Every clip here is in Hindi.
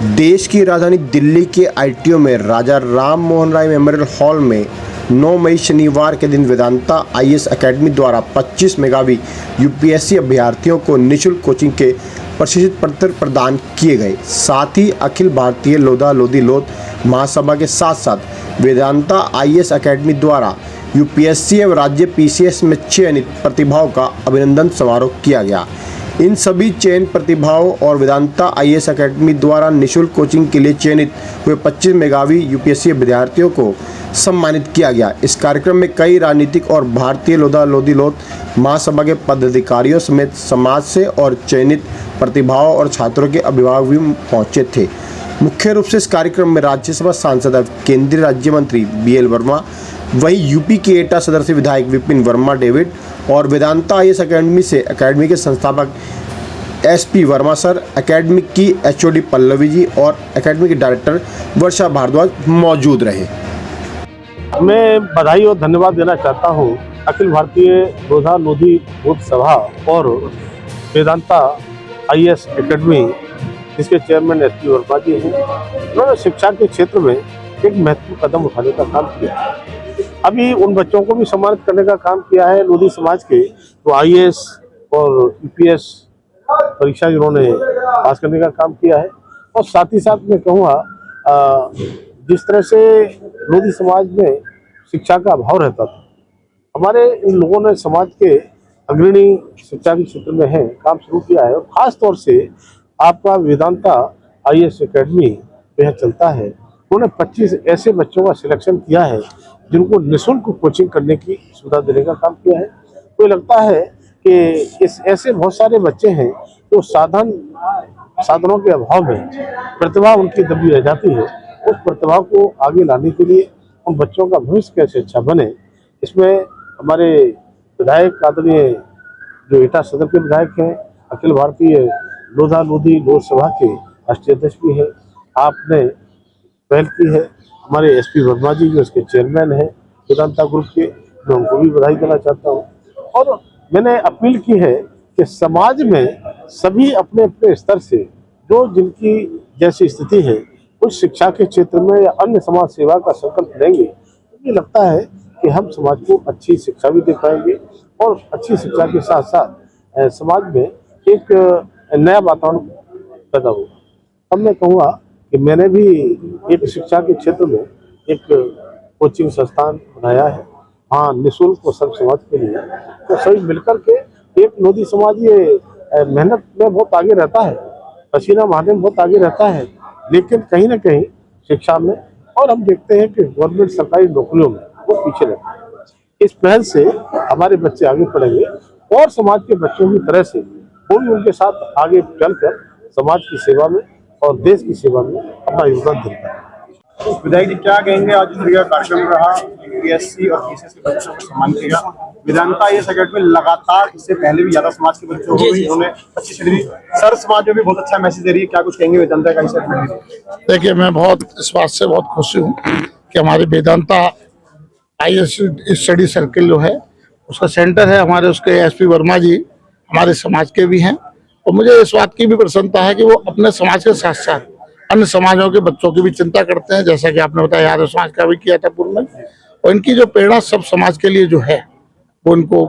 देश की राजधानी दिल्ली के आईटीओ में राजा राम मोहन राय मेमोरियल हॉल में 9 मई शनिवार के दिन वेदांता आईएएस एकेडमी द्वारा 25 मेधावी यूपीएससी अभ्यर्थियों को निःशुल्क कोचिंग के प्रशिक्षण पत्र प्रदान किए गए। साथ ही अखिल भारतीय लोधा लोधी लोध महासभा के साथ साथ वेदांता आईएएस एकेडमी द्वारा यूपीएससी एवं राज्य पीसीएस में चयनित प्रतिभाओं का अभिनंदन समारोह किया गया। इन सभी चयन प्रतिभाओं और वेदांता आईएएस एकेडमी द्वारा निःशुल्क कोचिंग के लिए चयनित हुए 25 मेधावी यूपीएससी विद्यार्थियों को सम्मानित किया गया। इस कार्यक्रम में कई राजनीतिक और भारतीय लोधा लोधी लोध महासभा के पदाधिकारियों समेत समाज से और चयनित प्रतिभाओं और छात्रों के अभिभावक भी पहुंचे थे। मुख्य रूप से इस कार्यक्रम में राज्यसभा सांसद केंद्रीय राज्य मंत्री बीएल वर्मा, वहीं यूपी के एटा सदर से विधायक विपिन वर्मा डेविड और वेदांता आईएएस एकेडमी से एकेडमी के संस्थापक एसपी वर्मा सर, एकेडमी की एचओडी पल्लवी जी और एकेडमी के डायरेक्टर वर्षा भारद्वाज मौजूद रहे। मैं बधाई और धन्यवाद देना चाहता हूं अखिल भारतीय लोधा लोधी लोध सभा और वेदांता आईएएस एकेडमी, जिसके चेयरमैन एसपी वर्मा जी हैं। उन्होंने शिक्षा के क्षेत्र में एक महत्वपूर्ण कदम उठाने का काम किया। अभी उन बच्चों को भी सम्मानित करने का काम किया है लोधी समाज के, तो आईएएस और यूपीएस परीक्षा जिन्होंने पास करने का काम किया है। और साथ ही साथ मैं कहूँगा, जिस तरह से लोधी समाज में शिक्षा का अभाव रहता था, हमारे इन लोगों ने समाज के अग्रणी शिक्षा के क्षेत्र में है काम शुरू किया है। और ख़ास तौर से आपका वेदांता आईएएस एकेडमी यह चलता है। उन्होंने 25 ऐसे बच्चों का सिलेक्शन किया है जिनको निःशुल्क कोचिंग करने की सुविधा देने का काम किया है। तो लगता है कि इस ऐसे बहुत सारे बच्चे हैं जो साधनों के अभाव में प्रतिभा उनकी दबी रह जाती है। उस प्रतिभा को आगे लाने के लिए उन बच्चों का भविष्य कैसे अच्छा बने, इसमें हमारे विधायक आदरणीय जो एटा सदर के विधायक हैं, अखिल भारतीय लोधा लोधी लोध सभा के राष्ट्रीय अध्यक्ष भी हैं, आपने पहल की है। हमारे एसपी वर्मा जी जो इसके चेयरमैन हैं वेदांता ग्रुप के, मैं उनको भी बधाई देना चाहता हूँ। और मैंने अपील की है कि समाज में सभी अपने अपने स्तर से जो जिनकी जैसी स्थिति है उस शिक्षा के क्षेत्र में या अन्य समाज सेवा का संकल्प लेंगे, मुझे लगता है कि हम समाज को अच्छी शिक्षा भी दे पाएंगे और अच्छी शिक्षा के साथ साथ समाज में एक नया वातावरण पैदा होगा। अब मैं कहूँगा कि मैंने भी एक शिक्षा के क्षेत्र में एक कोचिंग संस्थान बनाया है, हाँ, निःशुल्क और सब समाज के लिए। तो सभी मिलकर के एक लोधी समाज ये मेहनत में बहुत आगे रहता है, पसीना बहाने में बहुत आगे रहता है, लेकिन कहीं ना कहीं शिक्षा में और हम देखते हैं कि गवर्नमेंट सरकारी नौकरियों में वो पीछे रहते हैं। इस पहल से हमारे बच्चे आगे बढ़ेंगे और समाज के बच्चों की तरह से वो भी उनके साथ आगे चलकर समाज की सेवा में और देश की सेवा में अपना योगदान देता है। विधायक जी, क्या कहेंगे? आज इस तरह का कार्यक्रम रहा, यूपीएससी और पीसीएस के बच्चों को सम्मान किया। वेदांता आईएएस एकेडमी लगातार इससे पहले भी ज्यादा समाज के बच्चों को उन्होंने अच्छी शिक्षा दी। सर समाज में भी बहुत अच्छा मैसेज दे रही है, क्या कुछ कहेंगे वेदांता का आईएएस एकेडमी? देखिए, मैं बहुत इस बात से बहुत खुश हूँ कि हमारे वेदांता आईएएस स्टडी सर्किल जो है उसका सेंटर है, हमारे उसके एसपी वर्मा जी हमारे समाज के भी हैं। और मुझे इस बात की भी प्रसन्नता है कि वो अपने समाज के साथ साथ अन्य समाजों के बच्चों की भी चिंता करते हैं, जैसा कि आपने बताया यादव समाज का भी किया था पूर्व में। और इनकी जो प्रेरणा सब समाज के लिए जो है वो इनको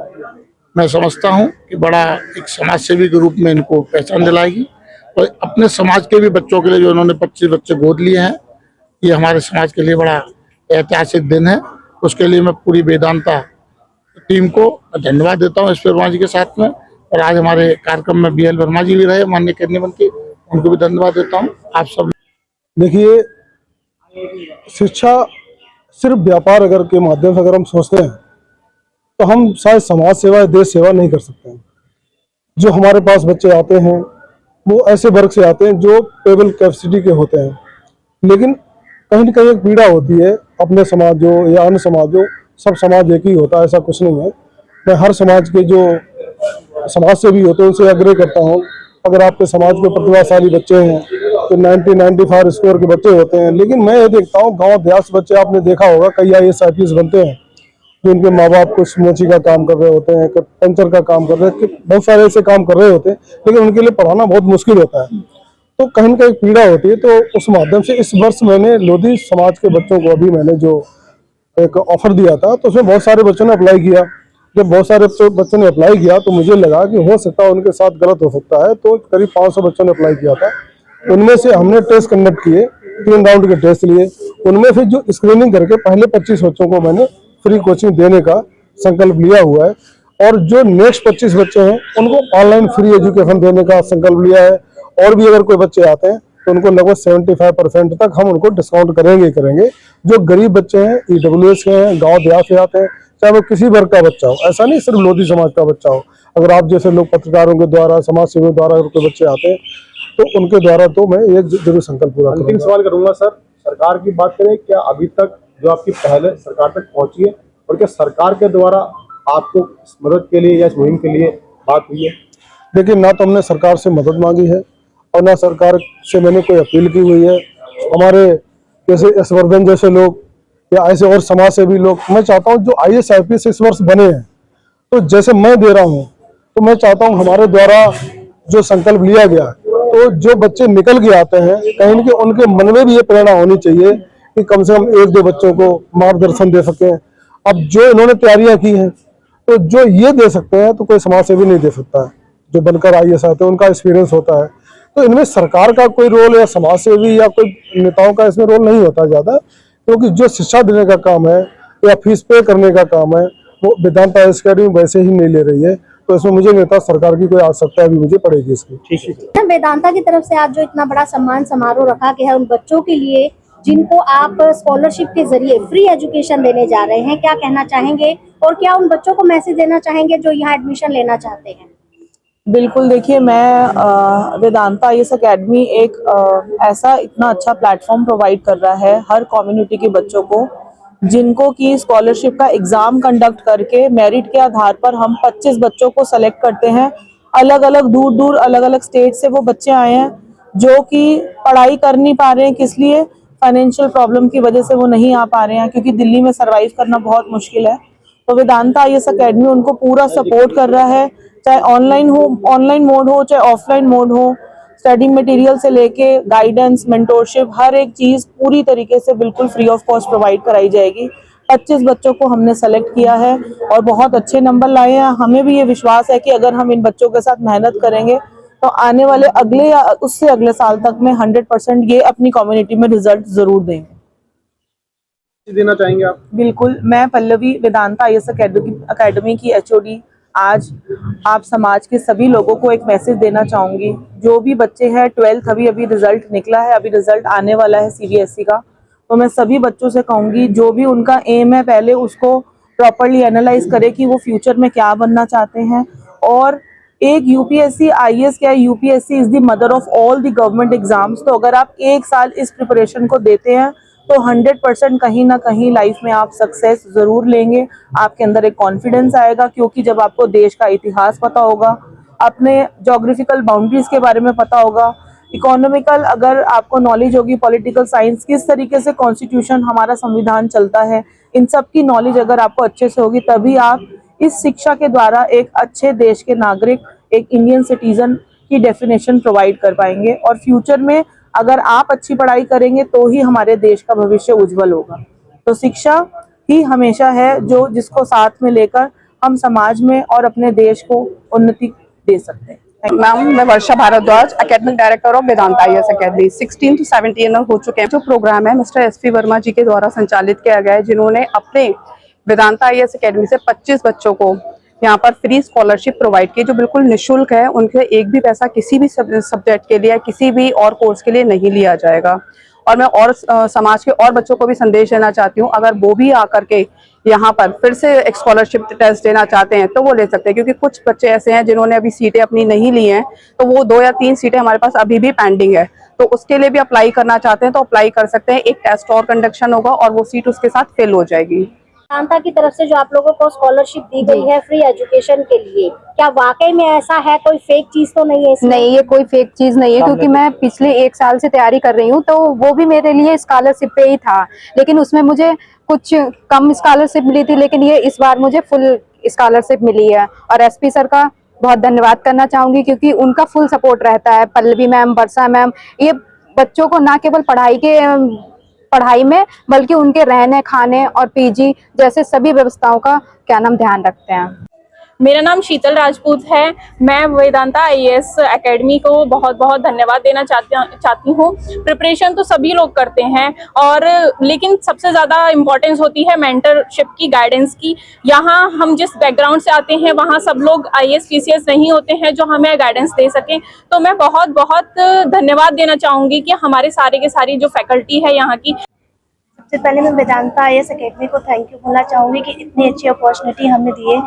मैं समझता हूँ कि बड़ा एक समाज सेवी के रूप में इनको पहचान दिलाएगी। और अपने समाज के भी बच्चों के लिए जो उन्होंने 25 बच्चे गोद लिए हैं, ये हमारे समाज के लिए बड़ा ऐतिहासिक दिन है। उसके लिए मैं पूरी वेदांता टीम को धन्यवाद देता हूँ, एसपी वर्मा जी के साथ में। और आज हमारे कार्यक्रम में बीएल वर्मा जी भी रहे, माननीय केंद्रीय मंत्री, उनको भी धन्यवाद देता हूँ। आप सब देखिए, शिक्षा सिर्फ व्यापार अगर के माध्यम से अगर हम सोचते हैं तो हम शायद समाज सेवा या देश सेवा नहीं कर सकते हैं। जो हमारे पास बच्चे आते हैं वो ऐसे वर्ग से आते हैं जो टेबल कैपेसिटी के होते हैं, लेकिन कहीं ना कहीं एक पीड़ा होती है। अपने समाज हो या अन्य समाज हो, सब समाज एक ही होता है, ऐसा कुछ नहीं है। मैं हर समाज के जो समाज से भी होते हैं उनसे आग्रह करता हूँ, अगर आपके समाज में प्रतिभाशाली बच्चे हैं तो 90-95 स्कोर के बच्चे होते हैं, लेकिन मैं ये देखता हूँ गांव देहात से बच्चे, आपने देखा होगा कई आईएएस आईपीएस बनते हैं जो उनके माँ बाप कुछ मोची का काम कर रहे होते हैं, पंचर का काम कर रहे हैं, बहुत सारे ऐसे काम कर रहे होते हैं, लेकिन उनके लिए पढ़ाना बहुत मुश्किल होता है। तो कहीं ना कहीं पीड़ा होती है। तो उस माध्यम से इस वर्ष मैंने लोधी समाज के बच्चों को अभी मैंने जो एक ऑफर दिया था, तो उसमें बहुत सारे बच्चों ने अप्लाई किया। जब बहुत सारे बच्चों ने अप्लाई किया तो मुझे लगा कि हो सकता है उनके साथ गलत हो सकता है, तो करीब 500 बच्चों ने अप्लाई किया था। उनमें से हमने टेस्ट कंडक्ट किए, 3 राउंड के टेस्ट लिए। उनमें फिर जो स्क्रीनिंग करके पहले 25 बच्चों को मैंने फ्री कोचिंग देने का संकल्प लिया हुआ है, और जो नेक्स्ट 25 बच्चे हैं उनको ऑनलाइन फ्री एजुकेशन देने का संकल्प लिया है। और भी अगर कोई बच्चे आते हैं तो उनको लगभग 75% तक हम उनको डिस्काउंट करेंगे। जो गरीब बच्चे हैं, EWS के हैं, गांव देहात से आते हैं, चाहे वो किसी वर्ग का बच्चा हो, ऐसा नहीं सिर्फ लोधी समाज का बच्चा हो। अगर आप जैसे लोग पत्रकारों के द्वारा, समाज सेवियों द्वारा अगर कोई बच्चे आते हैं तो उनके द्वारा तो मैं ये जरूर संकल्प पूरा अंतिम करूंगा। सवाल करूंगा सर, सरकार की बात करें, क्या अभी तक जो आपकी पहल है सरकार तक पहुंची है, और क्या सरकार के द्वारा आपको इस मदद के लिए या इस मुहिम के लिए बात हुई है? देखिए, ना तो हमने सरकार से मदद मांगी है और ना सरकार से मैंने कोई अपील की हुई है। हमारे जैसे यशवर्धन जैसे लोग या ऐसे और समाज सेवी लोग, मैं चाहता हूँ जो IAS IPS इस वर्ष बने हैं, तो जैसे मैं दे रहा हूँ, तो मैं चाहता हूँ हमारे द्वारा जो संकल्प लिया गया, तो जो बच्चे निकल के आते हैं कहीं न कहीं उनके मन में भी ये प्रेरणा होनी चाहिए कि कम से कम 1-2 बच्चों को मार्गदर्शन दे सकें। अब जो इन्होंने तैयारियां की हैं, तो जो ये दे सकते हैं तो कोई समाज सेवी नहीं दे सकता है। जो बनकर IAS आते हैं उनका एक्सपीरियंस होता है, तो इनमें सरकार का कोई रोल या समाज सेवी या कोई नेताओं का इसमें रोल नहीं होता ज़्यादा, क्योंकि जो शिक्षा देने का काम है या फीस पे करने का काम है वो वेदांता IAS अकेडमी वैसे ही नहीं ले रही है। तो इसमें मुझे नहीं लगता सरकार की कोई आवश्यकता अभी मुझे पड़ेगी इसकी। ठीक है। वेदांता की तरफ से आज जो इतना बड़ा सम्मान समारोह रखा गया है उन बच्चों के लिए जिनको आप स्कॉलरशिप के जरिए फ्री एजुकेशन देने जा रहे हैं, क्या कहना चाहेंगे और क्या उन बच्चों को मैसेज देना चाहेंगे जो यहाँ एडमिशन लेना चाहते हैं? बिल्कुल, देखिए, मैं वेदांता IAS अकेडमी एक ऐसा इतना अच्छा प्लेटफॉर्म प्रोवाइड कर रहा है हर कम्युनिटी के बच्चों को, जिनको की स्कॉलरशिप का एग्ज़ाम कंडक्ट करके मेरिट के आधार पर हम 25 बच्चों को सेलेक्ट करते हैं। अलग अलग दूर अलग अलग स्टेट से वो बच्चे आए हैं जो कि पढ़ाई कर नहीं पा रहे हैं। किस लिए? फाइनेंशियल प्रॉब्लम की वजह से वो नहीं आ पा रहे हैं, क्योंकि दिल्ली में सर्वाइव करना बहुत मुश्किल है। तो वेदांता IAS अकेडमी उनको पूरा सपोर्ट कर रहा है, चाहे ऑनलाइन मोड हो, चाहे ऑफलाइन मोड हो। स्टडी मटेरियल से लेके गाइडेंस, मेंटोरशिप, हर एक चीज पूरी तरीके से बिल्कुल फ्री ऑफ कॉस्ट प्रोवाइड कराई जाएगी। 25 बच्चों को हमने सेलेक्ट किया है और बहुत अच्छे नंबर लाए हैं। हमें भी ये विश्वास है कि अगर हम इन बच्चों के साथ मेहनत करेंगे तो आने वाले अगले या उससे अगले साल तक में 100% ये अपनी कम्युनिटी में रिजल्ट जरूर देंगे। देना चाहेंगे आप? बिल्कुल, मैं पल्लवी, वेदांता IAS अकेडमी की HOD, आज आप समाज के सभी लोगों को एक मैसेज देना चाहूँगी। जो भी बच्चे हैं 12th अभी रिजल्ट निकला है, अभी रिजल्ट आने वाला है CBSE का, तो मैं सभी बच्चों से कहूँगी जो भी उनका एम है पहले उसको प्रॉपरली एनालाइज करें कि वो फ्यूचर में क्या बनना चाहते हैं। और एक UPSC IAS क्या है, UPSC is the mother of all the government exams. तो अगर आप 1 साल इस प्रिपरेशन को देते हैं तो 100% कहीं ना कहीं लाइफ में आप सक्सेस ज़रूर लेंगे। आपके अंदर एक कॉन्फिडेंस आएगा, क्योंकि जब आपको देश का इतिहास पता होगा, अपने जोग्राफिकल बाउंड्रीज के बारे में पता होगा, इकोनॉमिकल अगर आपको नॉलेज होगी, पॉलिटिकल साइंस, किस तरीके से कॉन्स्टिट्यूशन हमारा संविधान चलता है, इन सब की नॉलेज अगर आपको अच्छे से होगी, तभी आप इस शिक्षा के द्वारा एक अच्छे देश के नागरिक, एक इंडियन सिटीजन की डेफिनेशन प्रोवाइड कर पाएंगे। और फ्यूचर में अगर आप अच्छी पढ़ाई करेंगे तो ही हमारे देश का भविष्य उज्जवल होगा। तो शिक्षा ही हमेशा है जो जिसको साथ में लेकर हम समाज में और अपने देश को उन्नति दे सकते हैं। मैम, मैं Varsha Bhardwaj, academic director of Vedanta IAS academy. 16 to 17 हो चुके हैं। जो प्रोग्राम है मिस्टर SP वर्मा जी के द्वारा संचालित किया गया है, जिन्होंने अपने वेदांता IAS अकेडमी से 25 बच्चों को यहाँ पर फ्री स्कॉलरशिप प्रोवाइड की, जो बिल्कुल निःशुल्क है। उनके एक भी पैसा किसी भी सब्जेक्ट के लिए या किसी भी और कोर्स के लिए नहीं लिया जाएगा। और मैं और समाज के और बच्चों को भी संदेश देना चाहती हूँ, अगर वो भी आकर के यहाँ पर फिर से एक स्कॉलरशिप टेस्ट देना चाहते हैं तो वो ले सकते हैं, क्योंकि कुछ बच्चे ऐसे हैं जिन्होंने अभी सीटें अपनी नहीं ली हैं, तो वो 2 या 3 सीटें हमारे पास अभी भी पेंडिंग है। तो उसके लिए भी अप्लाई करना चाहते हैं तो अप्लाई कर सकते हैं। एक टेस्ट और कंडक्शन होगा और वो सीट उसके साथ फिल हो जाएगी। वेदांता की तरफ से जो आप लोगों को स्कॉलरशिप दी गई है फ्री एजुकेशन के लिए, क्या वाकई में ऐसा है? कोई फेक चीज तो नहीं है इसमें? नहीं, ये कोई फेक चीज नहीं है, क्योंकि मैं पिछले 1 साल से तैयारी कर रही हूँ, तो वो भी मेरे लिए स्कॉलरशिप पे ही था, लेकिन उसमें मुझे कुछ कम स्कॉलरशिप मिली थी, लेकिन ये इस बार मुझे फुल स्कॉलरशिप मिली है। और SP सर का बहुत धन्यवाद करना चाहूंगी, क्योंकि उनका फुल सपोर्ट रहता है। पल्लवी मैम, वर्षा मैम, ये बच्चों को ना केवल पढ़ाई में बल्कि उनके रहने, खाने और पीजी जैसे सभी व्यवस्थाओं का ध्यान रखते हैं। मेरा नाम शीतल राजपूत है। मैं वेदांता आईएएस एकेडमी को बहुत बहुत धन्यवाद देना चाहती हूँ। प्रिपरेशन तो सभी लोग करते हैं, और लेकिन सबसे ज़्यादा इम्पोर्टेंस होती है मेंटरशिप की, गाइडेंस की। यहाँ हम जिस बैकग्राउंड से आते हैं वहाँ सब लोग आईएएस पीसीएस नहीं होते हैं जो हमें गाइडेंस दे सकें। तो मैं बहुत बहुत धन्यवाद देना चाहूँगी कि हमारे सारे के सारी जो फैकल्टी है यहाँ की। सबसे पहले मैं वेदांता आईएएस एकेडमी को थैंक यू बोलना चाहूँगी कि इतनी अच्छी अपॉर्चुनिटी हमें दी है,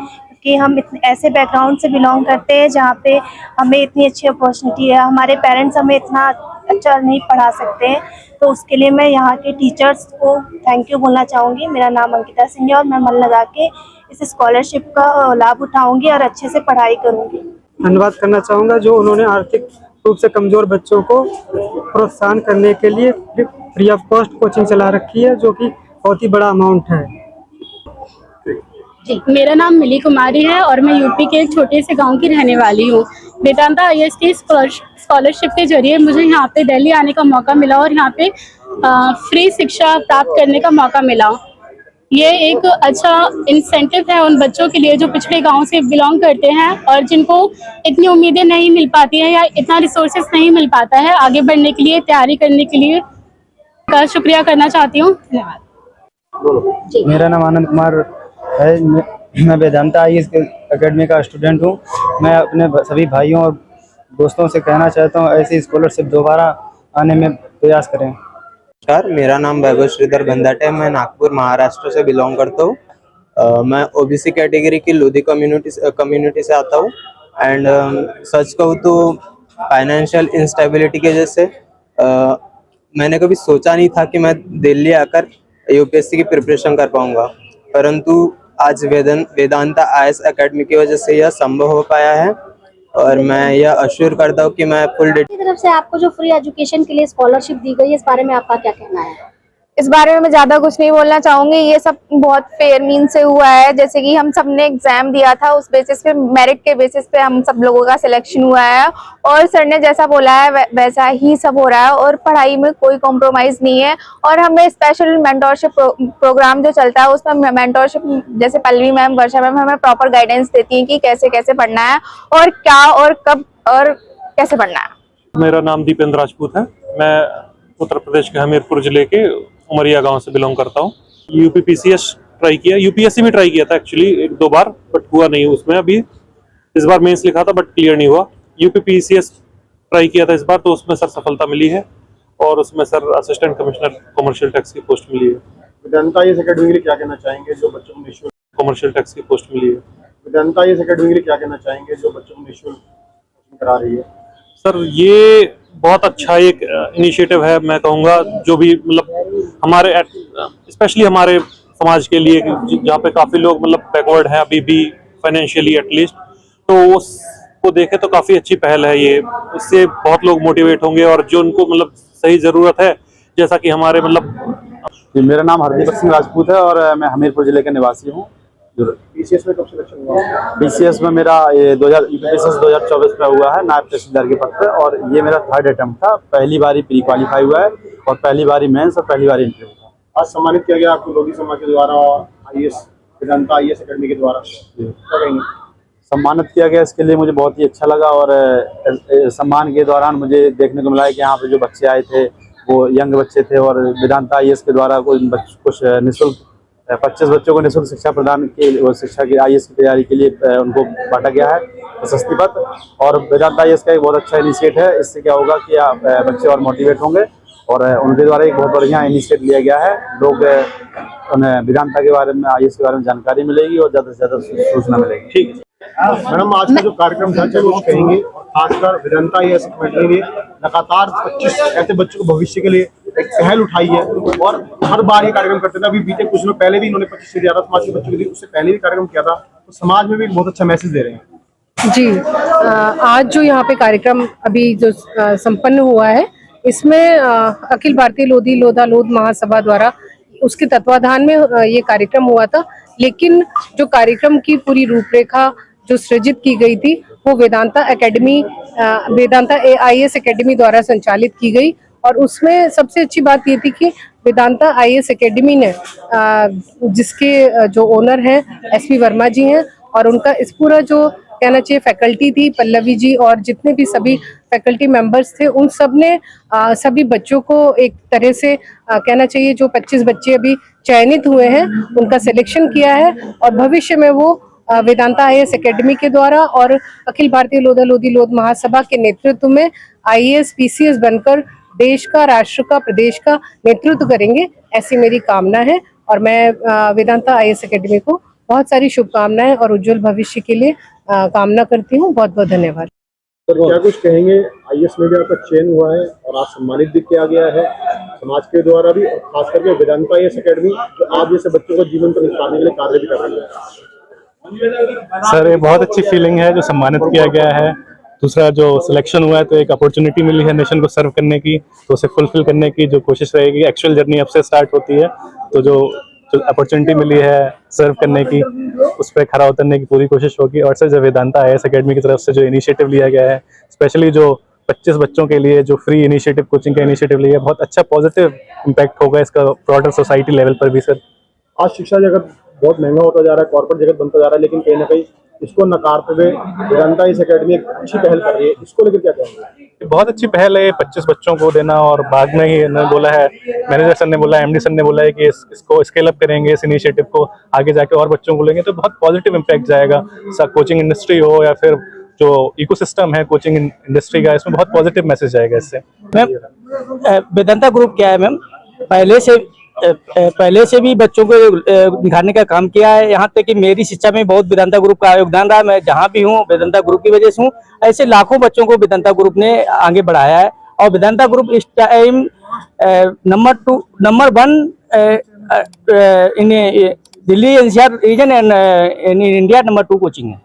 कि हम इतने ऐसे बैकग्राउंड से बिलोंग करते हैं जहाँ पे हमें इतनी अच्छी अपॉर्चुनिटी है। हमारे पेरेंट्स हमें इतना अच्छा नहीं पढ़ा सकते हैं, तो उसके लिए मैं यहाँ के टीचर्स को थैंक यू बोलना चाहूँगी। मेरा नाम अंकिता सिंह है और मैं मन लगा के इस स्कॉलरशिप का लाभ उठाऊँगी और अच्छे से पढ़ाई करूँगी। धन्यवाद करना चाहूँगा जो उन्होंने आर्थिक रूप से कमज़ोर बच्चों को प्रोत्साहन करने के लिए फ्री ऑफ कॉस्ट कोचिंग चला रखी है, जो कि बहुत ही बड़ा अमाउंट है। जी, मेरा नाम मिली कुमारी है और मैं यूपी के एक छोटे से गांव की रहने वाली हूँ। वेदांता आईएएस की स्कॉलरशिप के जरिए मुझे यहाँ पे दिल्ली आने का मौका मिला और यहाँ पे फ्री शिक्षा प्राप्त करने का मौका मिला। ये एक अच्छा इंसेंटिव है उन बच्चों के लिए जो पिछड़े गांव से बिलोंग करते हैं और जिनको इतनी उम्मीदें नहीं मिल पाती हैं या इतना रिसोर्सेज नहीं मिल पाता है आगे बढ़ने के लिए, तैयारी करने के लिए। का शुक्रिया करना चाहती हूँ। धन्यवाद। मेरा नाम आनंद कुमार है। मैं वेदांता आईएएस एकेडमी का स्टूडेंट हूँ। मैं अपने सभी भाइयों और दोस्तों से कहना चाहता हूँ ऐसी स्कॉलरशिप दोबारा आने में प्रयास करें। नमस्कार, मेरा नाम वैभव श्रीधर गंदाटे है। मैं नागपुर महाराष्ट्र से बिलोंग करता हूँ। मैं ओबीसी कैटेगरी की लोधी कम्युनिटी से आता हूँ। एंड सच कहूँ तो फाइनेंशियल इंस्टेबिलिटी की वजह से मैंने कभी सोचा नहीं था कि मैं दिल्ली आकर यूपीएससी की प्रिपरेशन कर पाऊंगा, परंतु आज वेदांता आईएएस एकेडमी की वजह से यह संभव हो पाया है और मैं यह अश्योर करता हूँ कि मैं फुल तरफ से आपको जो फ्री एजुकेशन के लिए स्कॉलरशिप दी गई है, इस बारे में आपका क्या कहना है? इस बारे में मैं ज्यादा कुछ नहीं बोलना चाहूंगी। ये सब बहुत फेयर मीन से हुआ है। जैसे कि हम सब ने एग्जाम दिया था, उस बेसिस पे, मेरिट के बेसिस पे हम सब लोगों का सिलेक्शन हुआ है और सर ने जैसा बोला है वैसा ही सब हो रहा है और पढ़ाई में कोई कॉम्प्रोमाइज नहीं है। और हमें स्पेशल मेंटोरशिप प्रोग्राम जो चलता है उसमें मेंटोरशिप जैसे पल्लवी मैम, वर्षा मैम हमें प्रॉपर गाइडेंस देती है कि कैसे कैसे पढ़ना है और क्या और कब और कैसे पढ़ना है। मेरा नाम दीपेंद्र राजपूत है। मैं उत्तर प्रदेश के हमीरपुर जिले के उमरिया गांव से बिलोंग करता हूं। यूपीपीसीएस ट्राई किया, यूपीएससी भी ट्राई किया था एक्चुअली 1-2 बार, बट हुआ नहीं उसमें। अभी इस बार मेंस लिखा था बट क्लियर नहीं हुआ। यूपीपीसीएस ट्राई किया था इस बार, तो उसमें सर सफलता मिली है और उसमें sir assistant commissioner commercial tax की पोस्ट मिली है। वेदांता आईएएस एकेडमी के लिए क्या कहना चाहेंगे जो बच्चों को निःशुल्क कमर्शियल टैक्स की पोस्ट मिली है। वेदांता आईएएस एकेडमी के लिए क्या कहना चाहेंगे जो बच्चों को निःशुल्क कोचिंग करा रही है? सर ये बहुत अच्छा एक इनिशिएटिव है, मैं कहूँगा, जो भी मतलब हमारे स्पेशली हमारे समाज के लिए जहाँ पे काफ़ी लोग मतलब बैकवर्ड हैं अभी भी फाइनेंशियली एटलीस्ट, तो उसको देखे तो काफ़ी अच्छी पहल है ये। इससे बहुत लोग मोटिवेट होंगे और जो उनको मतलब सही ज़रूरत है, जैसा कि हमारे मतलब। मेरा नाम हरदीप सिंह राजपूत है और मैं हमीरपुर जिले का निवासी हूँ। पीसीएस में कब सिलेक्शन हुआ? पीसीएस में मेरा 2024 में हुआ है नायब तहसीलदार के पद पे और ये मेरा 3rd अटेम्प्ट था। पहली बारी प्री क्वालिफाई हुआ है और पहली बारी मेंस और पहली बारी इंटरव्यू था। आज सम्मानित किया गया आपको लोधी समाज के द्वारा आईएएस वेदांता आईएएस एकेडमी के द्वारा, क्या कहेंगे? सम्मानित किया गया, इसके लिए मुझे बहुत ही अच्छा लगा और सम्मान के दौरान मुझे देखने को मिला है कि यहाँ पे जो बच्चे आए थे वो यंग बच्चे थे और वेदांता आईएएस के द्वारा कुछ निःशुल्क 25 बच्चों को निःशुल्क शिक्षा प्रदान की, शिक्षा की आईएएस की तैयारी के लिए उनको बांटा गया है प्रशस्ति पत्र। और वेदांता आईएएस का एक बहुत अच्छा इनिशिएटिव है। इससे क्या होगा कि बच्चे और मोटिवेट होंगे और उनके द्वारा एक बहुत बढ़िया इनिशिएटिव लिया गया है। लोग उन्हें वेदांता के बारे में, आईएएस के बारे में जानकारी मिलेगी और ज़्यादा से ज़्यादा सूचना मिलेगी। ठीक है मैडम, आज का जो कार्यक्रम था चलो वो कहेंगे, और खासकर वेदांता आईएएस एकेडमी ने लगातार 25 ऐसे बच्चों को भविष्य के लिए एक पहल उठाई है और हर बार ये कार्यक्रम करते थे। अभी बीते कुछ दिनों पहले भी इन्होंने 25 से ज्यादा समाज के बच्चों के लिए उससे पहले भी कार्यक्रम किया था, तो समाज में भी एक बहुत अच्छा मैसेज दे रहे हैं। जी, आज जो यहाँ पे कार्यक्रम अभी जो संपन्न हुआ है, इसमें अखिल भारतीय लोध महासभा द्वारा उसके तत्वाधान में ये कार्यक्रम हुआ था। लेकिन जो कार्यक्रम की पूरी रूपरेखा जो सृजित की गई थी वो वेदांता IAS एकेडमी द्वारा संचालित की गई। और उसमें सबसे अच्छी बात ये थी कि वेदांता IAS एकेडमी ने जिसके जो ओनर हैं SP वर्मा जी हैं, और उनका इस पूरा जो कहना चाहिए फैकल्टी थी, पल्लवी जी और जितने भी सभी फैकल्टी मेंबर्स थे, उन सब ने सभी बच्चों को एक तरह से कहना चाहिए जो 25 बच्चे अभी चयनित हुए हैं उनका सिलेक्शन किया है, और भविष्य में वो वेदांता IAS एकेडमी के द्वारा और अखिल भारतीय लोधा लोधी लोध महासभा के नेतृत्व में IAS PCS बनकर देश का, राष्ट्र का, प्रदेश का नेतृत्व करेंगे, ऐसी मेरी कामना है। और मैं वेदांता IAS एकेडमी को बहुत सारी शुभकामनाएं और उज्जवल भविष्य के लिए कामना करती हूँ। बहुत बहुत धन्यवाद। तो क्या कुछ कहेंगे, IAS में भी आपका चयन हुआ है और आप सम्मानित भी किया गया है समाज के द्वारा भी, और खास करके वेदांता IAS एकेडमी जो आप जैसे बच्चों को जीवन पर निखारने के लिए कार्य भी कर रही है। सर ये बहुत अच्छी फीलिंग है जो सम्मानित किया गया है। दूसरा जो सिलेक्शन हुआ है तो एक अपॉर्चुनिटी मिली है नेशन को सर्व करने की, तो उसे फुलफिल करने की जो कोशिश रहेगी। एक्चुअल जर्नी अब से स्टार्ट होती है, तो जो अपॉर्चुनिटी मिली है सर्व करने की, उस पर खरा उतरने की पूरी कोशिश होगी। और सर जो वेदांता IAS एकेडमी की तरफ से जो इनिशिएटिव लिया गया है, स्पेशली जो 25 बच्चों के लिए जो फ्री इनिशिएटिव कोचिंग का इनिशिएटिव लिया है, बहुत अच्छा पॉजिटिव इम्पैक्ट होगा इसका ब्रॉडर सोसाइटी लेवल पर भी। सर आज शिक्षा जगत बहुत महंगा होता जा रहा है, कॉर्पोरेट जगत बनता जा रहा है, लेकिन कहीं ना कहीं इसको नकारते हुए वेदांता IAS एकेडमी एक अच्छी पहल कर रही है, इसको लेकर क्या कहेंगे? बहुत अच्छी पहल है 25 बच्चों को देना, और बाद में ही बोला है, मैनेजर सर ने बोला, MD सर ने बोला है कि इसको स्केल अप करेंगे, इस इनिशिएटिव को आगे जाके और बच्चों को लेंगे, तो बहुत पॉजिटिव इम्पैक्ट जाएगा। कोचिंग इंडस्ट्री हो या फिर जो इकोसिस्टम है कोचिंग इंडस्ट्री का, इसमें बहुत पॉजिटिव मैसेज जाएगा इससे। मैम वेदांता ग्रुप क्या है मैम, पहले से भी बच्चों को निखारने का काम किया है। यहाँ तक कि मेरी शिक्षा में बहुत वेदांता ग्रुप का योगदान रहा। मैं जहाँ भी हूँ वेदांता ग्रुप की वजह से हूँ। ऐसे लाखों बच्चों को वेदांता ग्रुप ने आगे बढ़ाया है, और वेदांता ग्रुप इस time number 1 in Delhi NCR region and in India number 2 coaching है।